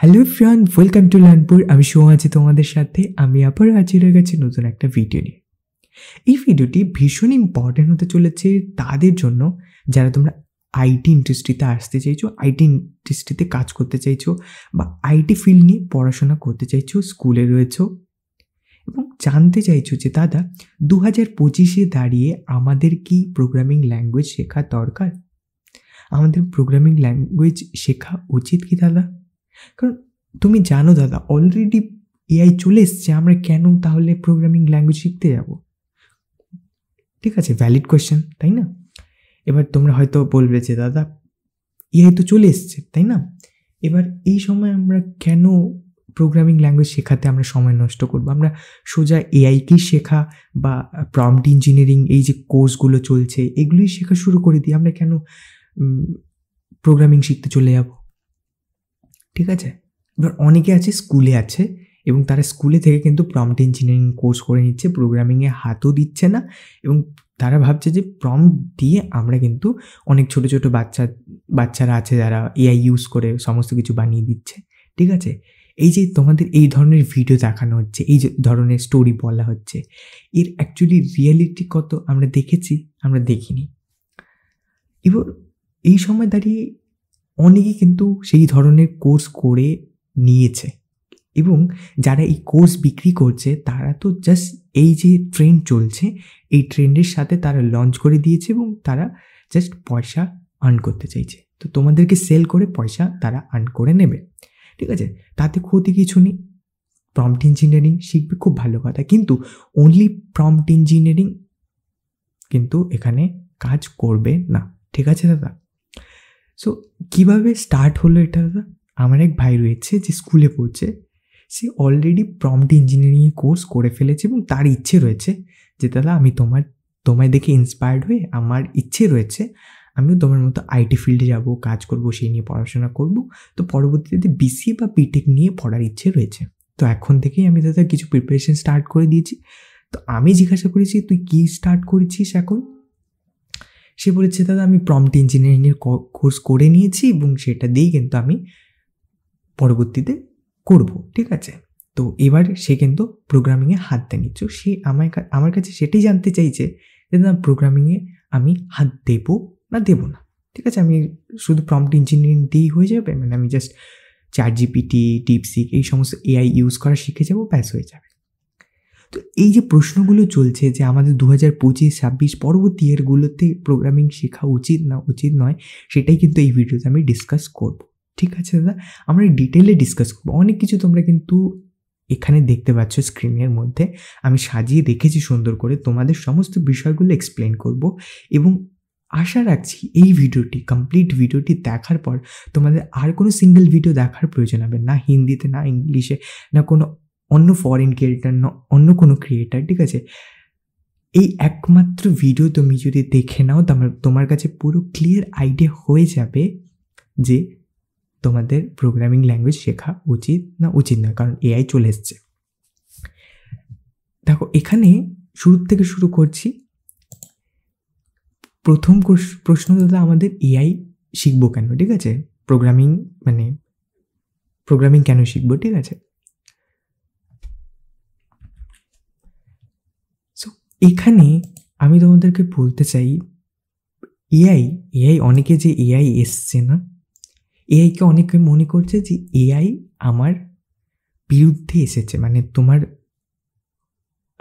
Hello friend, welcome to Learnpur. আমি শুভ আছি তোমাদের সাথে। আমি আবার হাজির হয়ে গেছি নতুন একটা ভিডিও নিয়ে। এই ভিডিওটি ভীষণ ইম্পর্টেন্ট হতে চলেছে তাদের জন্য যারা তোমরা আইটি ইন্ডাস্ট্রিতে আসতে চাইছো, আইটি ইন্ডাস্ট্রিতে কাজ করতে চাইছো বা আইটি ফিল্ড নিয়ে পড়াশোনা করতে চাইছো, স্কুলে রয়েছো এবং জানতে চাইছো যে দাদা 2025-এ দাঁড়িয়ে আমাদের কি প্রোগ্রামিং ল্যাঙ্গুয়েজ শেখা দরকার, আমাদের প্রোগ্রামিং ল্যাঙ্গুয়েজ শেখা উচিত কি দাদা? কারণ তুমি জানো দাদা, অলরেডি এআই চলে এসছে, আমরা কেন তাহলে প্রোগ্রামিং ল্যাঙ্গুয়েজ শিখতে যাব? ঠিক আছে, ভ্যালিড কোয়েশ্চেন, তাই না? এবার তোমরা হয়তো বলবে যে দাদা এআই তো চলে এসছে, তাই না? এবার এই সময় আমরা কেন প্রোগ্রামিং ল্যাঙ্গুয়েজ শেখাতে আমরা সময় নষ্ট করবো? আমরা সোজা এআইকেই শেখা বা প্রম্পট ইঞ্জিনিয়ারিং এই যে কোর্সগুলো চলছে এগুলোই শেখা শুরু করে দিই, আমরা কেন প্রোগ্রামিং শিখতে চলে যাব? ঠিক আছে, এবার অনেকে আছে স্কুলে আছে এবং তারা স্কুলে থেকে কিন্তু প্রম্পট ইঞ্জিনিয়ারিং কোর্স করে নিচ্ছে, প্রোগ্রামিংয়ে হাতও দিচ্ছে না এবং তারা ভাবছে যে প্রম্পট দিয়ে আমরা কিন্তু অনেক ছোটো ছোটো বাচ্চারা আছে যারা এআই ইউজ করে সমস্ত কিছু বানিয়ে দিচ্ছে। ঠিক আছে, এই যে তোমাদের এই ধরনের ভিডিও দেখানো হচ্ছে, এই যে ধরনের স্টোরি বলা হচ্ছে, এর অ্যাকচুয়ালি রিয়েলিটি কত আমরা দেখেছি? আমরা দেখিনি। এবার এই সময় দাঁড়িয়ে অনেকে কিন্তু সেই ধরনের কোর্স করে নিয়েছে এবং যারা এই কোর্স বিক্রি করছে তারা তো জাস্ট এই যে ট্রেন্ড চলছে এই ট্রেন্ডের সাথে তারা লঞ্চ করে দিয়েছে এবং তারা জাস্ট পয়সা আর্ন করতে চাইছে। তো তোমাদেরকে সেল করে পয়সা তারা আর্ন করে নেবে। ঠিক আছে, তাতে ক্ষতি কিছু নেই। প্রম্পট ইঞ্জিনিয়ারিং শিখবে, খুব ভালো কথা, কিন্তু অনলি প্রম্পট ইঞ্জিনিয়ারিং কিন্তু এখানে কাজ করবে না। ঠিক আছে দাদা? সো কীভাবে স্টার্ট হলো এটা দাদা? আমার এক ভাই রয়েছে যে স্কুলে পড়ছে, সে অলরেডি প্রম্পট ইঞ্জিনিয়ারিংয়ে কোর্স করে ফেলেছে এবং তার ইচ্ছে রয়েছে যে দাদা আমি তোমায় দেখে ইন্সপায়ার্ড হয়ে আমার ইচ্ছে রয়েছে আমিও তোমার মতো আইটি ফিল্ডে যাব, কাজ করব, সেই নিয়ে পড়াশোনা করব। তো পরবর্তীতে বিসিএ বা বিটেক নিয়ে পড়ার ইচ্ছে রয়েছে। তো এখন থেকেই আমি দাদা কিছু প্রিপারেশন স্টার্ট করে দিয়েছি। তো আমি জিজ্ঞাসা করেছি তুই কী স্টার্ট করেছিস এখন? সে বলেছে দাদা আমি প্রম্পট ইঞ্জিনিয়ারিংয়ের কোর্স করে নিয়েছি এবং সেটা দিয়েই কিন্তু আমি পরবর্তীতে করব। ঠিক আছে, তো এবার সে কিন্তু প্রোগ্রামিংয়ে হাত দিয়ে নিচ্ছ। সে আমার কাছে সেটাই জানতে চাইছে যে দাদা প্রোগ্রামিংয়ে আমি হাত দেবো না দেবো না। ঠিক আছে, আমি শুধু প্রম্পট ইঞ্জিনিয়ারিং দিয়েই হয়ে যাবে, মানে আমি জাস্ট চ্যাটজিপিটি, ডিপসিক এই সমস্ত এআই ইউজ করা শিখে যাবো, ব্যাস হয়ে যাবে। তো এই যে প্রশ্নগুলো চলছে যে আমাদের 2025-26 পরবর্তী ইয়ারগুলোতে প্রোগ্রামিং শেখা উচিত না উচিত নয়, সেটাই কিন্তু এই ভিডিওতে আমি ডিসকাস করব। ঠিক আছে দাদা, আমরা ডিটেলে ডিসকাস করবো। অনেক কিছু তোমরা কিন্তু এখানে দেখতে পাচ্ছ স্ক্রিনের মধ্যে, আমি সাজিয়ে রেখেছি সুন্দর করে, তোমাদের সমস্ত বিষয়গুলো এক্সপ্লেন করব এবং আশা রাখছি এই ভিডিওটি, কমপ্লিট ভিডিওটি দেখার পর তোমাদের আর কোনো সিঙ্গেল ভিডিও দেখার প্রয়োজন হবে না, হিন্দিতে না ইংলিশে না কোনো অন্য ফরেন ক্রিয়েটার না অন্য কোনো ক্রিয়েটার। ঠিক আছে, এই একমাত্র ভিডিও তুমি যদি দেখে নাও তোমার কাছে পুরো ক্লিয়ার আইডিয়া হয়ে যাবে যে তোমাদের প্রোগ্রামিং ল্যাঙ্গুয়েজ শেখা উচিত না উচিত নয়, কারণ এআই চলে এসছে। দেখো, এখানে শুরুর থেকে শুরু করছি। প্রথম প্রশ্ন দাদা, আমাদের এআই শিখবো কেন? ঠিক আছে, প্রোগ্রামিং কেন শিখবো? ঠিক আছে, সো এখানে আমি তোমাদেরকে বলতে চাই এআই অনেকে যে এআই এসছে না, এআইকে অনেকে মনে করছে যে এআই আমার বিরুদ্ধে এসেছে, মানে তোমার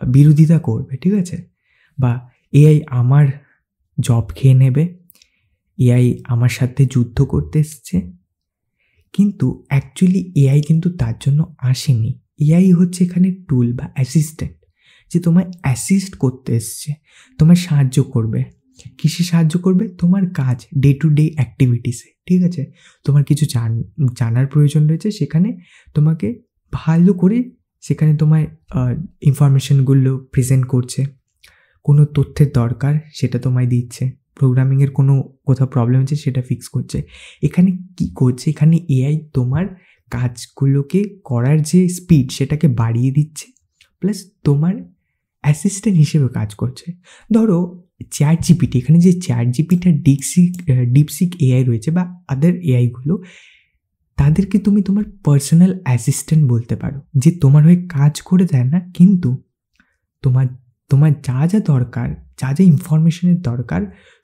বিরোধিতা করবে। ঠিক আছে, বা এআই আমার জব খেয়ে নেবে, এআই আমার সাথে যুদ্ধ করতে এসছে। কিন্তু অ্যাকচুয়ালি এআই কিন্তু তার জন্য আসেনি। এআই হচ্ছে এখানে টুল বা অ্যাসিস্ট্যান্ট, যে তোমায় অ্যাসিস্ট করতে এসছে, তোমায় সাহায্য করবে। কিসে সাহায্য করবে? তোমার কাজ, ডে টু ডে অ্যাক্টিভিটিসে। ঠিক আছে, তোমার কিছু জানার প্রয়োজন রয়েছে, সেখানে তোমাকে ভালো করে সেখানে তোমায় ইনফরমেশনগুলো প্রেজেন্ট করছে। কোনো তথ্যের দরকার সেটা তোমায় দিচ্ছে, প্রোগ্রামিংয়ের কোথাও প্রবলেম হচ্ছে সেটা ফিক্স করছে। এখানে কি করছে? এখানে এআই তোমার কাজগুলোকে করার যে স্পিড সেটাকে বাড়িয়ে দিচ্ছে, প্লাস তোমার অ্যাসিস্ট্যান্ট হিসেবে কাজ করছে। ধরো চ্যাটজিপিটি, এখানে যে চ্যাটজিপিটি আর ডিপসিক এআই রয়েছে বা আদার এআইগুলো, তাদেরকে তুমি তোমার পার্সোনাল অ্যাসিস্ট্যান্ট বলতে পারো, যে তোমার হয়ে কাজ করে দেয় না, কিন্তু তোমার তোমার যা যা দরকার, যা যা ইনফরমেশনের দরকার,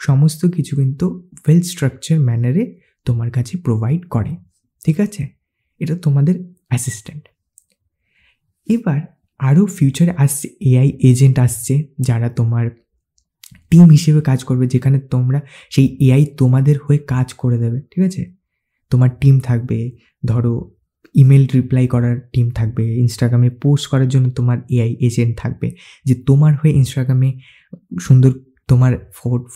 সমস্ত কিছু কিন্তু ওয়েল স্ট্রাকচার ম্যানারে তোমার কাছে প্রোভাইড করে। ঠিক আছে, এটা তোমাদের অ্যাসিস্ট্যান্ট। এবার আরও ফিউচারে আসছে এআই এজেন্ট আসছে, যারা তোমার টিম হিসেবে কাজ করবে, যেখানে তোমরা সেই এআই তোমাদের হয়ে কাজ করে দেবে। ঠিক আছে, তোমার টিম থাকবে, ধরো ইমেল রিপ্লাই করার টিম থাকবে, ইনস্টাগ্রামে পোস্ট করার জন্য তোমার এআই এজেন্ট থাকবে, যে তোমার হয়ে ইনস্টাগ্রামে সুন্দর তোমার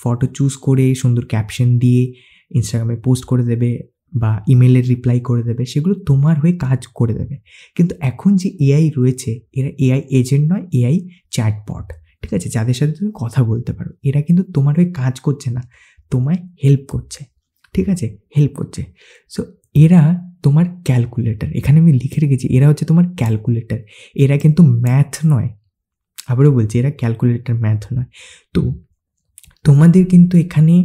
ফটো চুজ করে সুন্দর ক্যাপশন দিয়ে ইনস্টাগ্রামে পোস্ট করে দেবে বা ইমেলের রিপ্লাই করে দেবে, সেগুলো তোমার হয়ে কাজ করে দেবে। কিন্তু এখন যে এআই রয়েছে, এরা এআই এজেন্ট নয়, এআই চ্যাটবট। ঠিক আছে, যাদের সাথে তুমি কথা বলতে পারো। এরা কিন্তু তোমার হয়ে কাজ করছে না, তোমায় হেল্প করছে। ঠিক আছে, হেল্প করছে। সো এরা তোমার ক্যালকুলেটর, এখানে আমি লিখে রেখেছি, এরা হচ্ছে তোমার ক্যালকুলেটর। এরা কিন্তু ম্যাথ নয়, আবারও বলছি, এরা ক্যালকুলেটর, ম্যাথ নয়। তো তোমাদের কিন্তু এখানে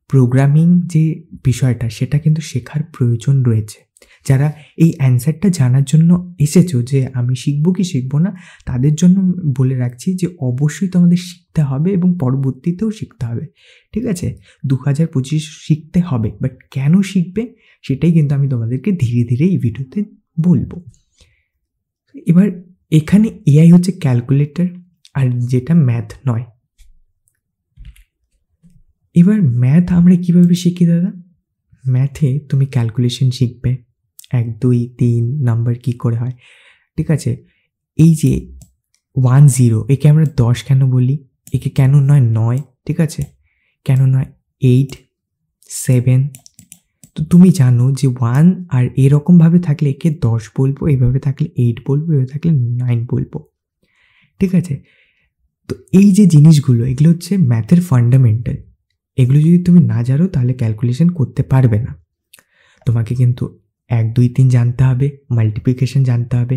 প্রোগ্রামিং যে বিষয়টা, সেটা কিন্তু শেখার প্রয়োজন রয়েছে। যারা এই অ্যান্সারটা জানার জন্য এসেছো যে আমি শিখবো কি শিখবো না, তাদের জন্য বলে রাখছি যে অবশ্যই তোমাদের শিখতে হবে এবং পরবর্তীতেও শিখতে হবে। ঠিক আছে, 2025 শিখতে হবে, বাট কেন শিখবে সেটাই কিন্তু আমি তোমাদেরকে ধীরে ধীরে এই ভিডিওতে বলবো। এবার এখানে এআই হচ্ছে ক্যালকুলেটর, আর যেটা ম্যাথ নয়। এবার ম্যাথ আমরা কীভাবে শিখি দাদা? ম্যাথে তুমি ক্যালকুলেশন শিখবে, 1 2 3 নাম্বার কী করে হয়। ঠিক আছে, এই যে 1 0, একে আমরা 10 কেন বলি, একে কেন নয় 9, ঠিক আছে, কেন নয় 8 7। তো তুমি জানো যে 1 আর এরকমভাবে থাকলে একে 10 বলবো, এইভাবে থাকলে 8 বলবো, এইভাবে থাকলে 9 বলবো। ঠিক আছে, তো এই যে জিনিসগুলো, এগুলো হচ্ছে ম্যাথের ফান্ডামেন্টাল। এগুলো যদি তুমি না জানো তাহলে ক্যালকুলেশন করতে পারবে না। তোমাকে কিন্তু 1 2 3 জানতে হবে, মাল্টিপ্লিকেশন জানতে হবে,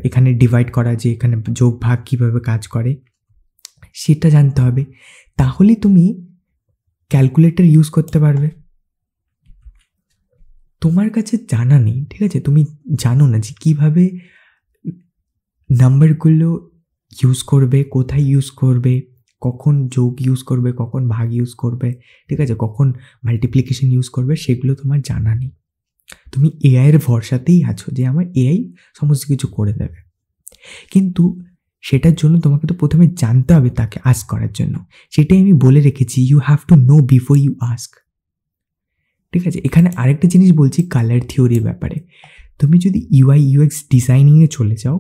এখানে ডিভাইড করা, যে এখানে যোগ ভাগ কীভাবে কাজ করে সেটা জানতে হবে, তাহলেই তুমি ক্যালকুলেটর ইউজ করতে পারবে। তোমার কাছে জানা নেই, ঠিক আছে, তুমি জানো না যে কীভাবে নাম্বারগুলো ইউজ করবে, কোথায় ইউজ করবে, কখন যোগ ইউজ করবে, কখন ভাগ ইউজ করবে, ঠিক আছে, কখন মাল্টিপ্লিকেশন ইউজ করবে, সেগুলো তোমার জানা নেই। তুমি এআইয়ের ভরসাতেই আছো যে আমার এআই সমস্ত কিছু করে দেবে, কিন্তু সেটার জন্য তোমাকে তো প্রথমে জানতে হবে তাকে আস্ক করার জন্য। সেটাই আমি বলে রেখেছি, you have to know before you ask. ঠিক আছে, এখানে আরেকটা জিনিস বলছি কালার থিওরির ব্যাপারে। তুমি যদি ইউআই ইউএক্স ডিজাইনিংয়ে চলে যাও,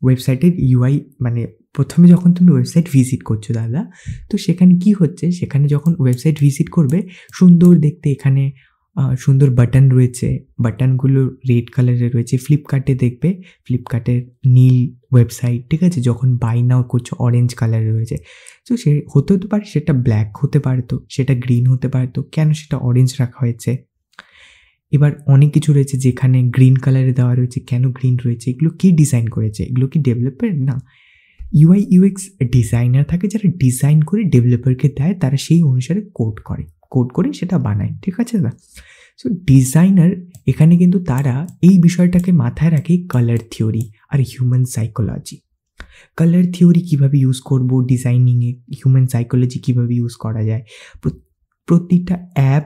ওয়েবসাইটের ইউআই মানে প্রথমে যখন তুমি ওয়েবসাইট ভিজিট করছো দাদা, তো সেখানে কি হচ্ছে, সেখানে যখন ওয়েবসাইট ভিজিট করবে, সুন্দর দেখতে এখানে সুন্দর বাটন রয়েছে, বাটনগুলো রেড কালারের রয়েছে। ফ্লিপকার্টে দেখবে, ফ্লিপকার্টের নীল ওয়েবসাইট, ঠিক আছে, যখন বাই নাও করছো অরেঞ্জ কালারের রয়েছে। তো সে হতে পারে সেটা ব্ল্যাক হতে পারতো, সেটা গ্রিন হতে পারতো, কেন সেটা অরেঞ্জ রাখা হয়েছে। এবার অনেক কিছু রয়েছে যেখানে গ্রিন কালারে দেওয়া রয়েছে, কেন গ্রিন রয়েছে, এগুলো কি ডিজাইন করেছে, এগুলো কি ডেভেলপার? না, ইউআই ইউএক্স ডিজাইনার থাকে, যারা ডিজাইন করে ডেভেলপারকে দেয়, তারা সেই অনুসারে কোড করে সেটা বানায়। ঠিক আছে দাদা, সো ডিজাইনার এখানে কিন্তু তারা এই বিষয়টাকে মাথায় রাখে, কালার থিওরি আর হিউম্যান সাইকোলজি। কালার থিওরি কীভাবে ইউজ করব ডিজাইনিংয়ে, হিউম্যান সাইকোলজি কীভাবে ইউজ করা যায়। প্রতিটা অ্যাপ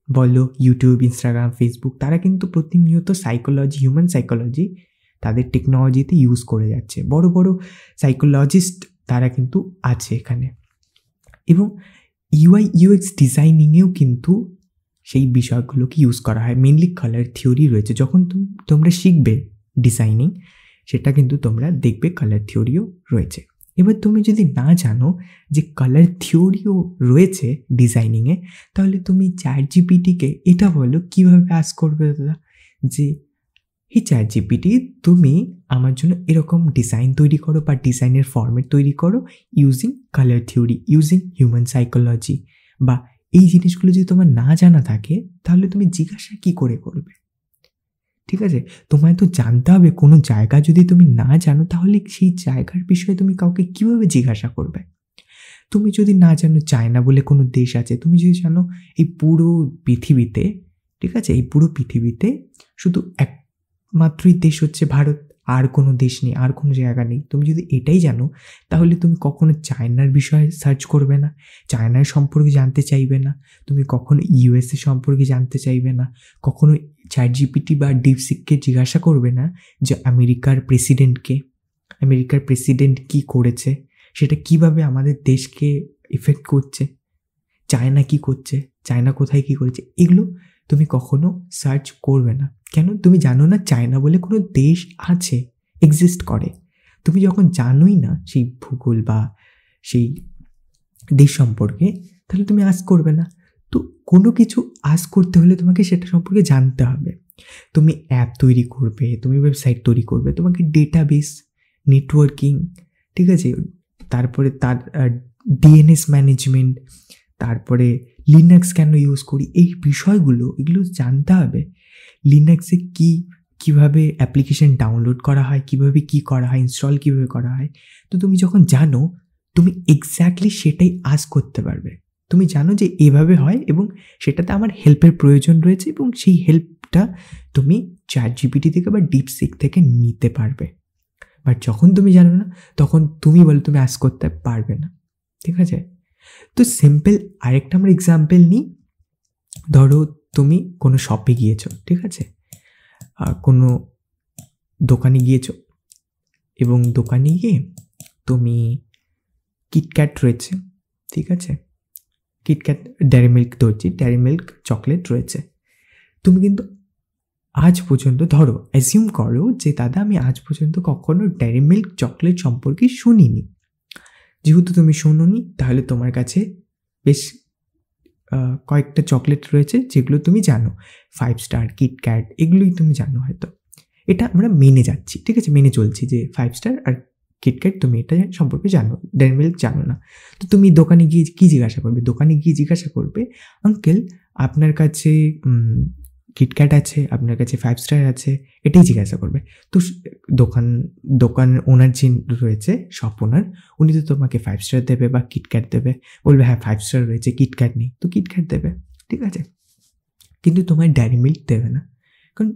বলো, ইউটিউব, ইনস্টাগ্রাম, ফেসবুক, তারা কিন্তু প্রতিনিয়ত সাইকোলজি, হিউম্যান সাইকোলজি তাদের টেকনোলজিতে ইউজ করে যাচ্ছে। বড় বড় সাইকোলজিস্ট তারা কিন্তু আছে এখানে। এবং ইউআই ইউএক্স ডিজাইনিংয়েও কিন্তু সেই বিষয়গুলোকে ইউজ করা হয়। মেনলি কালার থিওরি রয়েছে। যখন তোমরা শিখবে ডিজাইনিং, সেটা কিন্তু তোমরা দেখবে কালার থিওরিও রয়েছে। এবার তুমি যদি না জানো যে কালার থিওরিও রয়েছে ডিজাইনিংয়ে, তাহলে তুমি চ্যাটজিপিটিকে এটা বলো কীভাবে আস্ক করবে দাদা, যে হে চ্যাটজিপিটি, তুমি আমার জন্য এরকম ডিজাইন তৈরি করো বা ডিজাইনের ফরম্যাট তৈরি করো using colour theory, using human psychology. বা এই জিনিসগুলো যদি তোমার না জানা থাকে, তাহলে তুমি জিজ্ঞাসা কী করে করবে? ঠিক আছে, তোমায় তো জানতে হবে। কোনো জায়গা যদি তুমি না জানো, তাহলে সেই জায়গার বিষয়ে তুমি কাউকে কীভাবে জিজ্ঞাসা করবে? তুমি যদি না জানো চায়না বলে কোনো দেশ আছে, তুমি যদি জানো এই পুরো পৃথিবীতে ঠিক আছে? এই পুরো পৃথিবীতে শুধু একমাত্রই দেশ হচ্ছে ভারত, আর কোনো দেশ নেই, আর কোনো জায়গা নেই। তুমি যদি এটাই জানো তাহলে তুমি কখনো চায়নার বিষয়ে সার্চ করবে না, চায়নার সম্পর্কে জানতে চাইবে না, তুমি কখনো ইউএসএ সম্পর্কে জানতে চাইবে না, কখনো চ্যাটজিপিটি বা ডিপসিককে জিজ্ঞাসা করবে না যে আমেরিকার প্রেসিডেন্ট কী করেছে, সেটা কিভাবে আমাদের দেশকে এফেক্ট করছে, চায়না কী করছে, চায়না কোথায় কী করেছে, এগুলো তুমি কখনো সার্চ করবে না। কেন? তুমি জানো না চায়না বলে কোনো দেশ আছে, এক্সিস্ট করে। তুমি যখন জানোই না সেই ভূগোল বা সেই দেশ সম্পর্কে, তাহলে তুমি আস করবে না। তো কোনো কিছু আস করতে হলে তোমাকে সেটা সম্পর্কে জানতে হবে। তুমি অ্যাপ তৈরি করবে, তুমি ওয়েবসাইট তৈরি করবে, তোমাকে ডেটাবেস, নেটওয়ার্কিং, ঠিক আছে, তারপরে তার ডিএনএস ম্যানেজমেন্ট, তারপরে লিনাক্স কেন ইউজ করি, এই বিষয়গুলো এগুলো জানতে হবে। লিনাক্সে কীভাবে অ্যাপ্লিকেশন ডাউনলোড করা হয়, কীভাবে কী করা হয়, ইনস্টল কীভাবে করা হয়। তো তুমি যখন জানো, তুমি এক্স্যাক্টলি সেটাই আজ করতে পারবে। তুমি জানো যে এভাবে হয় এবং সেটাতে আমার হেল্পের প্রয়োজন রয়েছে, এবং সেই হেল্পটা তুমি চ্যাটজিপিটি থেকে বা ডিপসিক থেকে নিতে পারবে। বাট যখন তুমি জানো না, তখন তুমি বলো তুমি আজ করতে পারবে না, ঠিক আছে? তো সিম্পল আরেকটা আমরা এক্সাম্পল নিই। ধরো তুমি কোনো শপে গিয়েছো, ঠিক আছে, কোনো দোকানে গিয়েছো, এবং দোকানে গিয়ে তুমি কিটক্যাট রয়েছে, ঠিক আছে, কিটক্যাট, ডেয়ারি মিল্ক ধরছি, ডেয়ারি মিল্ক চকলেট রয়েছে। তুমি কিন্তু আজ পর্যন্ত, ধরো অ্যাজিউম করো যে দাদা আমি আজ পর্যন্ত কখনো ডেয়ারি মিল্ক চকলেট সম্পর্কে শুনিনি। যেহেতু তুমি শোনোনি, তাহলে তোমার কাছে বেশ কয়েকটা চকলেট রয়েছে যেগুলো তুমি জানো, 5 স্টার, কিটক্যাট, এগুলোই তুমি জানো হয়তো। এটা আমরা মেনে যাচ্ছি, ঠিক আছে, মেনে চলছি যে 5 স্টার আর কিটক্যাট তুমি এটা সম্পর্কে জানো, ডেয়ারি মিল্ক জানো না। তো তুমি দোকানে গিয়ে কী জিজ্ঞাসা করবে? দোকানে গিয়ে জিজ্ঞাসা করবে, আঙ্কেল আপনার কাছে কিটক্যাট আছে, আপনার কাছে 5 স্টার আছে, এটাই জিজ্ঞাসা করবে। তো দোকান ওনার যে রয়েছে, শপ ওনার, উনি তো তোমাকে 5 স্টার দেবে বা কিটক্যাট দেবে, বলবে হ্যাঁ 5 স্টার রয়েছে, কিটক্যাট নেই, তো কিটক্যাট দেবে, ঠিক আছে। কিন্তু তোমার ডেয়ারি মিল্ক দেবে না, কারণ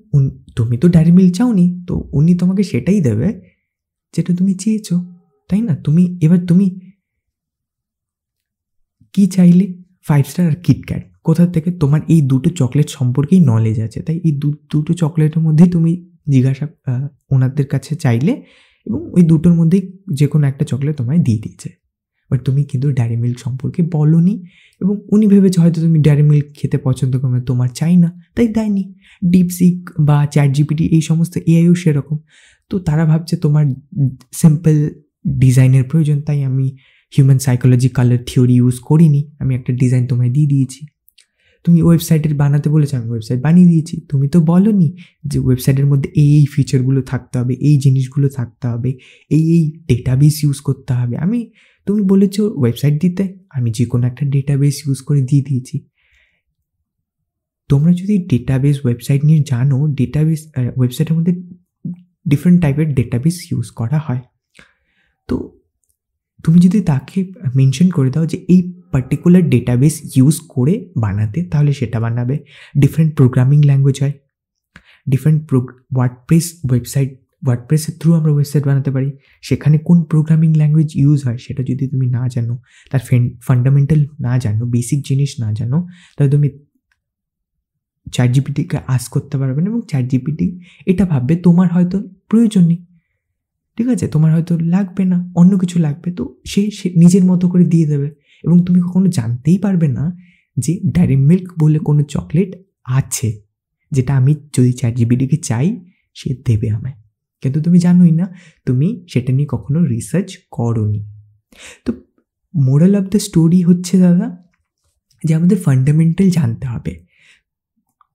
তুমি তো ডেয়ারি মিল্ক চাওনি, তো উনি তোমাকে সেটাই দেবে যেটা তুমি চেয়েছো, তাই না? এবার তুমি কি চাইলে? 5 স্টার আর কিটক্যাট। কোথা থেকে? তোমার এই দুটো চকলেট সম্পর্কেই নলেজ আছে, তাই এই দুটো চকলেটের মধ্যেই তুমি জিজ্ঞাসা ওনাদের কাছে চাইলে, এবং ওই দুটোর মধ্যেই যে কোনো একটা চকলেট তোমায় দিয়ে দিয়েছে। বাট তুমি কিন্তু ডেয়ারি মিল্ক সম্পর্কে বলোনি, এবং উনি ভেবেছে হয়তো তুমি ডেয়ারি মিল্ক খেতে পছন্দ করবে, তোমার চাই না, তাই দেয়নি। ডিপসিক বা চ্যাটজিপিটি এই সমস্ত এআইও সেরকম। তো তারা ভাবছে তোমার সিম্পল ডিজাইনের প্রয়োজন, তাই আমি human psychology colour theory use করিনি, আমি একটা ডিজাইন তোমায় দিয়ে দিয়েছি। তুমি ওয়েবসাইটের বানাতে বলেছো, আমি ওয়েবসাইট বানিয়ে দিয়েছি। তুমি তো বলোনি যে ওয়েবসাইটের মধ্যে এই ফিচারগুলো থাকতে হবে, এই জিনিসগুলো থাকতে হবে, এই ডেটাবেস ইউজ করতে হবে। তুমি বলেছো ওয়েবসাইট দিতে, আমি যে কোনো একটা ডেটাবেস ইউজ করে দিয়ে দিয়েছি। তোমরা যদি ডেটাবেস ওয়েবসাইট নিয়ে জানো, ওয়েবসাইটের মধ্যে ডিফারেন্ট টাইপের ডেটাবেস ইউজ করা হয়। তো তুমি যদি তাকে মেনশন করে দাও যে এই পার্টিকুলার ডেটাবেস ইউজ করে বানাতে, তাহলে সেটা বানাবে। ডিফারেন্ট প্রোগ্রামিং ল্যাঙ্গুয়েজ হয়, ডিফারেন্ট ওয়ার্ডপ্রেসের থ্রু আমরা ওয়েবসাইট বানাতে পারি। সেখানে কোন প্রোগ্রামিং ল্যাঙ্গুয়েজ ইউজ হয় সেটা যদি তুমি না জানো, তার ফান্ডামেন্টাল না জানো, বেসিক জিনিস না জানো, তাহলে তুমি চ্যাটজিপিটিকে আস্ক করতে পারবে না, এবং চ্যাটজিপিটি এটা ভাববে তোমার হয়তো প্রয়োজন নেই, ঠিক আছে, তোমার হয়তো লাগবে না, অন্য কিছু লাগবে, তো সে নিজের মতো করে দিয়ে দেবে। এবং তুমি কখনো জানতেই পারবে না যে ডেয়ারি মিল্ক বলে কোনো চকলেট আছে, যেটা আমি যদি চ্যাটজিপিটিকে চাই সে দেবে আমায়, কিন্তু তুমি জানোই না, তুমি সেটা নিয়ে কখনো রিসার্চ করোনি। তো মোরাল অফ দ্য স্টোরি হচ্ছে দাদা, যে আমাদের ফান্ডামেন্টাল জানতে হবে।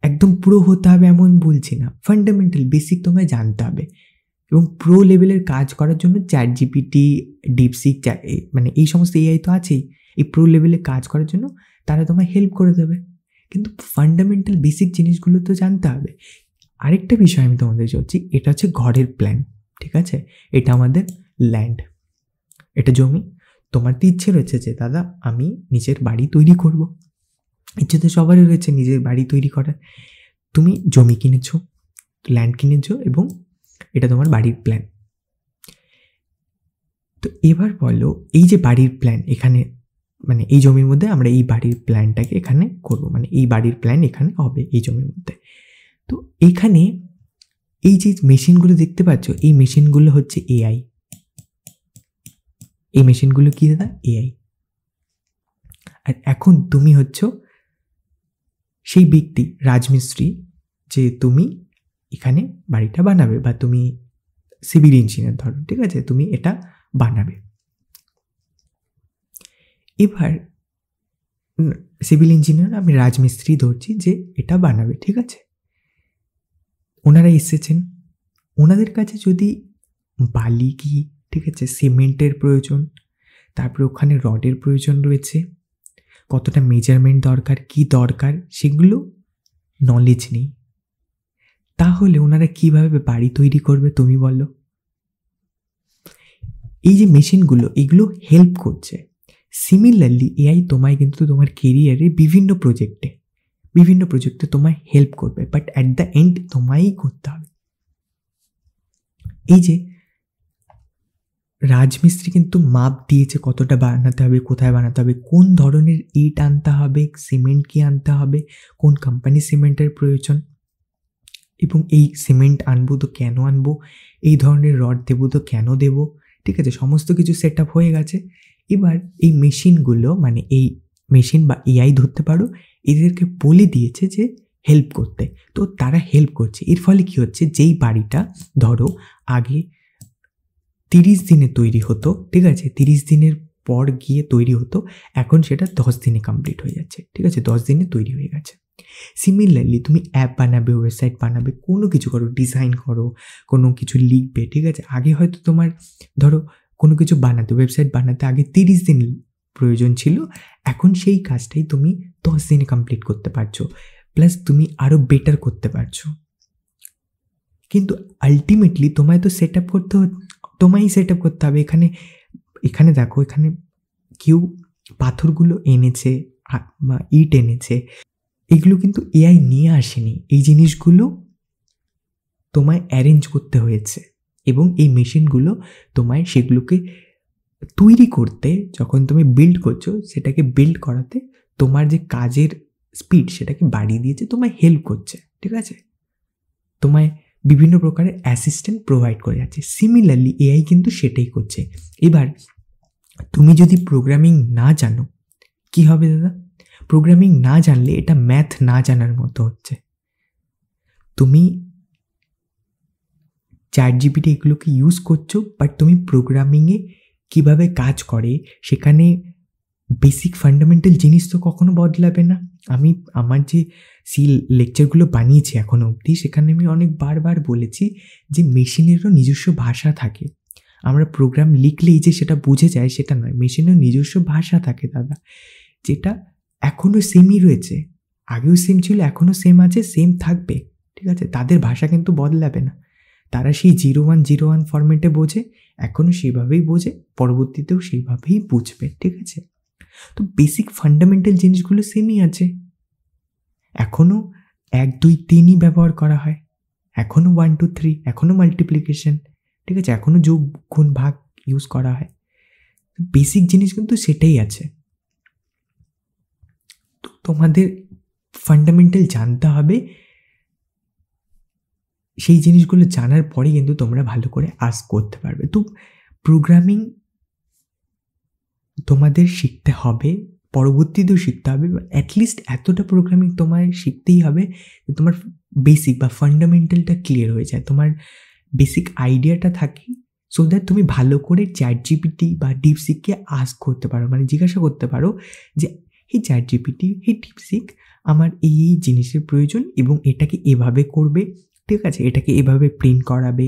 একদম প্রো হতে হবে এমন বলছি না, ফান্ডামেন্টাল বেসিক তোমায় জানতে হবে। এবং প্রো লেভেলের কাজ করার জন্য চ্যাটজিপিটি, ডিপসিক, মানে এই সমস্ত এআই তো আছেই, এই প্রো লেভেলে কাজ করার জন্য তারা তোমায় হেল্প করে দেবে। কিন্তু ফান্ডামেন্টাল বেসিক জিনিসগুলো তো জানতে হবে। আরেকটা বিষয় আমি তোমাদের বলছি, এটা হচ্ছে ঘরের প্ল্যান, ঠিক আছে। এটা আমাদের ল্যান্ড, এটা জমি। তোমার তো ইচ্ছে রয়েছে যে দাদা আমি নিজের বাড়ি তৈরি করব, ইচ্ছে তো সবারই রয়েছে নিজের বাড়ি তৈরি করার। তুমি জমি কিনেছো, ল্যান্ড কিনেছো এবং এটা তোমার বাড়ির প্ল্যান। তো এবার বলো এই যে বাড়ির প্ল্যান এখানে, মানে এই জমির মধ্যে আমরা এই বাড়ির প্ল্যানটাকে এখানে করব, মানে এই বাড়ির প্ল্যান এখানে হবে এই জমির মধ্যে। তো এখানে এই যে মেশিনগুলো দেখতে পাচ্ছ, এই মেশিনগুলো হচ্ছে এআই। এই মেশিনগুলো কি দাদা? এআই। আর এখন তুমি হচ্ছ সেই ব্যক্তি, রাজমিস্ত্রি, যে তুমি এখানে বাড়িটা বানাবে, বা তুমি সিভিল ইঞ্জিনিয়ার ধরো, ঠিক আছে, তুমি এটা বানাবে। এবার সিভিল ইঞ্জিনিয়ার, আমি রাজমিস্ত্রি ধরছি যে এটা বানাবে, ঠিক আছে। ওনারা এসেছেন, ওনাদের কাছে যদি বালি কি, ঠিক আছে, সিমেন্টের প্রয়োজন, তারপরে ওখানে রডের প্রয়োজন রয়েছে, কতটা মেজারমেন্ট দরকার, কি দরকার, সেগুলো নলেজ নেই, তাহলে ওনারা কিভাবে বাড়ি তৈরি করবে তুমি বলো? এই যে মেশিনগুলো, এগুলো হেল্প করছে। সিমিলারলি এআই তোমায় কিন্তু তোমার কেরিয়ারে বিভিন্ন প্রজেক্টে তোমায় হেল্প করবে, বাট অ্যাট দ্য এন্ড তোমায়ই করতে হবে। এই যে রাজমিস্ত্রি কিন্তু মাপ দিয়েছে কতটা বানাতে হবে, কোথায় বানাতে হবে, কোন ধরনের ইট আনতে হবে, সিমেন্ট কি আনতে হবে, কোন কোম্পানির সিমেন্টের প্রয়োজন, এবং এই সিমেন্ট আনবো তো কেন আনবো, এই ধরনের রড দেবো তো কেন দেবো, ঠিক আছে, সমস্ত কিছু সেট আপ হয়ে গেছে। এবার এই মেশিনগুলো, মানে এই মেশিন বা এআই ধরতে পারো, এদেরকে বলে দিয়েছে যে হেল্প করতে, তো তারা হেল্প করছে। এর ফলে কি হচ্ছে, যেই বাড়িটা ধরো আগে 30 দিনে তৈরি হতো, ঠিক আছে, 30 দিনের পর গিয়ে তৈরি হতো, এখন সেটা 10 দিনে কমপ্লিট হয়ে যাচ্ছে, ঠিক আছে, 10 দিনে তৈরি হয়ে গেছে। সিমিলারলি তুমি অ্যাপ বানাবে, ওয়েবসাইট বানাবে, কোনো কিছু করো, ডিজাইন করো, কোনো কিছু লিখবে, ঠিক আছে, আগে হয়তো তোমার ধরো কোনো কিছু বানাতে, ওয়েবসাইট বানাতে আগে 30 দিন প্রয়োজন ছিল, এখন সেই কাজটাই তুমি 10 দিনে কমপ্লিট করতে পারছো, প্লাস তুমি আরও বেটার করতে পারছো। কিন্তু আলটিমেটলি তোমায় তো সেট আপ করতে হবে। এখানে দেখো, এখানে কেউ পাথরগুলো এনেছে, ইট এনেছে, এগুলো কিন্তু এআই নিয়ে আসেনি, এই জিনিসগুলো তোমায় অ্যারেঞ্জ করতে হয়েছে, এবং এই মেশিনগুলো তোমায় সেগুলোকে তৈরি করতে, যখন তুমি বিল্ড করছো, সেটাকে বিল্ড করাতে তোমার যে কাজের স্পিড সেটাকে বাড়িয়ে দিয়েছে, তোমায় হেল্প করছে, ঠিক আছে, তোমায় বিভিন্ন প্রকারের অ্যাসিস্ট্যান্ট প্রোভাইড করে যাচ্ছে। সিমিলারলি এআই কিন্তু সেটাই করছে। এবার তুমি যদি প্রোগ্রামিং না জানো, কি হবে দাদা? প্রোগ্রামিং না জানলে এটা ম্যাথ না জানার মতো হচ্ছে। তুমি ChatGPT এগুলোকে ইউজ করছো, বাট তুমি প্রোগ্রামিংয়ে কীভাবে কাজ করে, সেখানে বেসিক ফান্ডামেন্টাল জিনিস তো কখনো বদলাবে না। আমি আমার যে লেকচারগুলো বানিয়েছি এখনো অবধি, সেখানে আমি অনেক বারবার বলেছি যে মেশিনেরও নিজস্ব ভাষা থাকে। আমরা প্রোগ্রাম লিখলেই যে সেটা বুঝে যায় সেটা নয়, মেশিনেরও নিজস্ব ভাষা থাকে দাদা, যেটা এখনও সেমই রয়েছে, আগেও সেম ছিল, এখনও সেম আছে, সেম থাকবে, ঠিক আছে, তাদের ভাষা কিন্তু বদলাবে না। তারা সেই 0101 ফরম্যাটে বোঝে, এখনও সেইভাবেই বোঝে, পরবর্তীতেও সেইভাবেই বুঝবে, ঠিক আছে। তো বেসিক ফান্ডামেন্টাল জিনিসগুলো সেমই আছে, এখনও 1 2 3ই ব্যবহার করা হয়, এখনও 1 2 3, এখনও মাল্টিপ্লিকেশন, ঠিক আছে, এখনও যোগ গুণ ভাগ ইউজ করা হয়। বেসিক জিনিস কিন্তু সেটাই আছে। তো তোমাদের ফান্ডামেন্টাল জানতে হবে, সেই জিনিসগুলো জানার পরে কিন্তু তোমরা ভালো করে আস্ক করতে পারবে। তো প্রোগ্রামিং তোমাদের শিখতে হবে, পরবর্তীতেও শিখতে হবে, অ্যাটলিস্ট এতটা প্রোগ্রামিং তোমায় শিখতেই হবে যে তোমার বেসিক বা ফান্ডামেন্টালটা ক্লিয়ার হয়ে যায়, তোমার বেসিক আইডিয়াটা থাকে, সো দ্যাট তুমি ভালো করে ChatGPT বা ডিপসিককে আস্ক করতে পারো, মানে জিজ্ঞাসা করতে পারো যে হে ChatGPT, হে ডিপসিক, আমার এই জিনিসের প্রয়োজন এবং এটাকে এভাবে করবে, ঠিক আছে, এটাকে এভাবে প্রিন্ট করাবে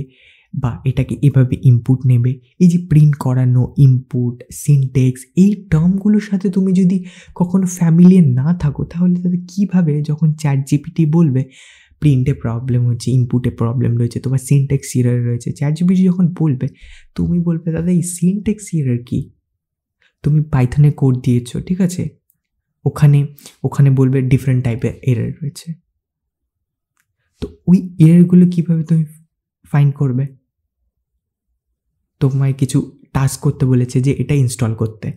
বা এটাকে এভাবে ইনপুট নেবে। এই যে প্রিন্ট করানো, ইনপুট, সিনটেক্স, এই টার্মগুলোর সাথে তুমি যদি কখনো ফ্যামিলিয়ার না থাকো, তাহলে তাদের কীভাবে যখন ChatGPT বলবে প্রিন্টে প্রবলেম হচ্ছে, ইনপুটে প্রবলেম রয়েছে, তোমার সিনটেক্স এরর রয়েছে, ChatGPT যখন বলবে তুমি বলবে দাদা এই সিনটেক্স এরর কি? তুমি পাইথনে কোড দিয়েছো, ঠিক আছে, ওখানে বলবে ডিফারেন্ট টাইপের এরর রয়েছে, তো ওই এররগুলো কীভাবে তুমি ফাইন্ড করবে? তোমায় কিছু টাস্ক করতে বলেছে যে এটা ইনস্টল করতে,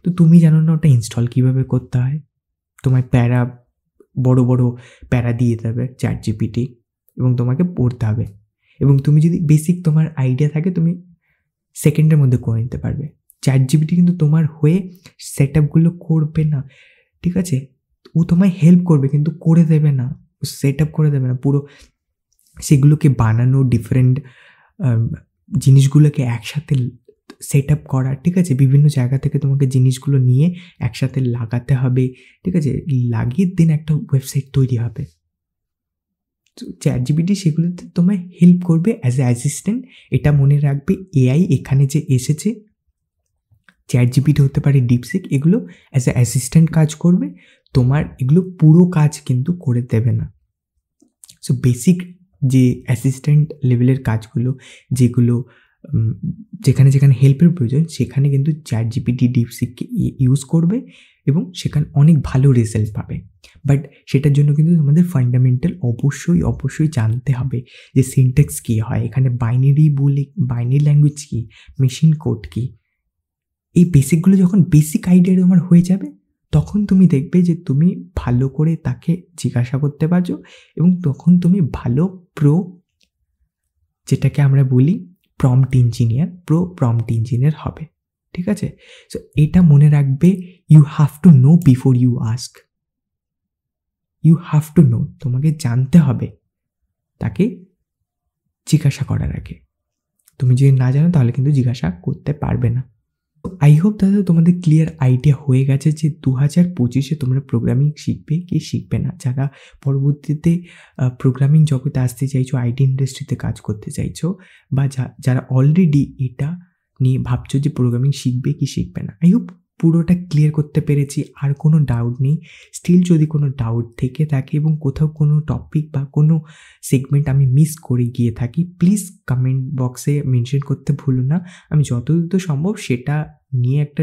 তো তুমি জানো না ওটা ইনস্টল কীভাবে করতে হয়। তোমায় বড় বড় প্যারা দিয়ে দেবে ChatGPT এবং তোমাকে পড়তে হবে। এবং তুমি যদি বেসিক তোমার আইডিয়া থাকে তুমি সেকেন্ডের মধ্যে করে নিতে পারবে। ChatGPT কিন্তু তোমার হয়ে সেট আপগুলো করবে না, ঠিক আছে? ও তোমায় হেল্প করবে কিন্তু করে দেবে না, সেট আপ করে দেবে না। পুরো সেগুলোকে বানানো, ডিফারেন্ট জিনিসগুলোকে একসাথে সেট আপ করা, ঠিক আছে? বিভিন্ন জায়গা থেকে তোমাকে জিনিসগুলো নিয়ে একসাথে লাগাতে হবে, ঠিক আছে? লাগিয়ে দিন একটা ওয়েবসাইট তৈরি হবে। তো ChatGPT সেগুলোতে তোমায় হেল্প করবে অ্যাজ এ অ্যাসিস্ট্যান্ট। এটা মনে রাখবে, এআই এখানে যে এসেছে, ChatGPT হতে পারে, ডিপসিক, এগুলো অ্যাজ এ অ্যাসিস্ট্যান্ট কাজ করবে, তোমার এগুলো পুরো কাজ কিন্তু করে দেবে না। সো বেসিক যে অ্যাসিস্ট্যান্ট লেভেলের কাজগুলো, যেগুলো যেখানে যেখানে হেল্পের প্রয়োজন, সেখানে কিন্তু ChatGPT, ডিপসিককে ইউজ করবে এবং সেখানে অনেক ভালো রেজাল্ট পাবে। বাট সেটার জন্য কিন্তু তোমাদের ফান্ডামেন্টাল অবশ্যই জানতে হবে যে সিনট্যাক্স কী হয়, এখানে বাইনারি ল্যাঙ্গুয়েজ কী, মেশিন কোড কী। এই বেসিকগুলো যখন বেসিক আইডিয়া তোমার হয়ে যাবে, তখন তুমি দেখবে যে তুমি ভালো করে তাকে জিজ্ঞাসা করতে পারছো এবং তখন তুমি ভালো যেটাকে আমরা বলি প্রম্পট ইঞ্জিনিয়ার হবে, ঠিক আছে? সো এটা মনে রাখবে, you have to know before you ask. তোমাকে জানতে হবে তাকে জিজ্ঞাসা করার আগে। তুমি যদি না জানো তাহলে কিন্তু জিজ্ঞাসা করতে পারবে না। আই হোপ দাদা তোমাদের ক্লিয়ার আইডিয়া হয়ে গেছে যে 2025-এ তোমরা প্রোগ্রামিং শিখবে কি শিখবে না। যারা পরবর্তীতে প্রোগ্রামিং জগতে আসতে চাইছো, আইটি ইন্ডাস্ট্রিতে কাজ করতে চাইছো, বা যারা অলরেডি এটা নিয়ে ভাবছো যে প্রোগ্রামিং শিখবে কি শিখবে না, আই হোপ পুরোটা ক্লিয়ার করতে পেরেছি। আর কোনো ডাউট নেই। স্টিল যদি কোনো ডাউট থেকে থাকে এবং কোথাও কোনো টপিক বা কোনো সেগমেন্ট আমি মিস করে গিয়ে থাকি, প্লিজ কমেন্ট বক্সে মেনশন করতে ভুলো না। আমি যতদূর সম্ভব সেটা নিয়ে একটা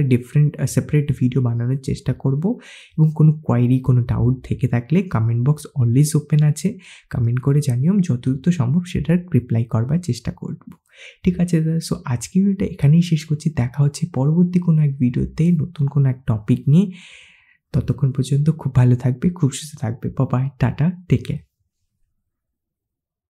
সেপারেট ভিডিও বানানোর চেষ্টা করব। এবং কোনো কোয়ারি, কোনো ডাউট থেকে থাকলে কমেন্ট বক্স অলওয়েজ ওপেন আছে, কমেন্ট করে জানিও। আমি যতদূর সম্ভব সেটার রিপ্লাই করবার চেষ্টা করব, ঠিক আছে দাদা? সো আজকের ভিডিওটা এখানেই শেষ করছি। দেখা হচ্ছে পরবর্তী কোনো এক ভিডিওতে নতুন কোনো এক টপিক নিয়ে। ততক্ষণ পর্যন্ত খুব ভালো থাকবে, খুব সুস্থ থাকবে। Bye, tata, take care.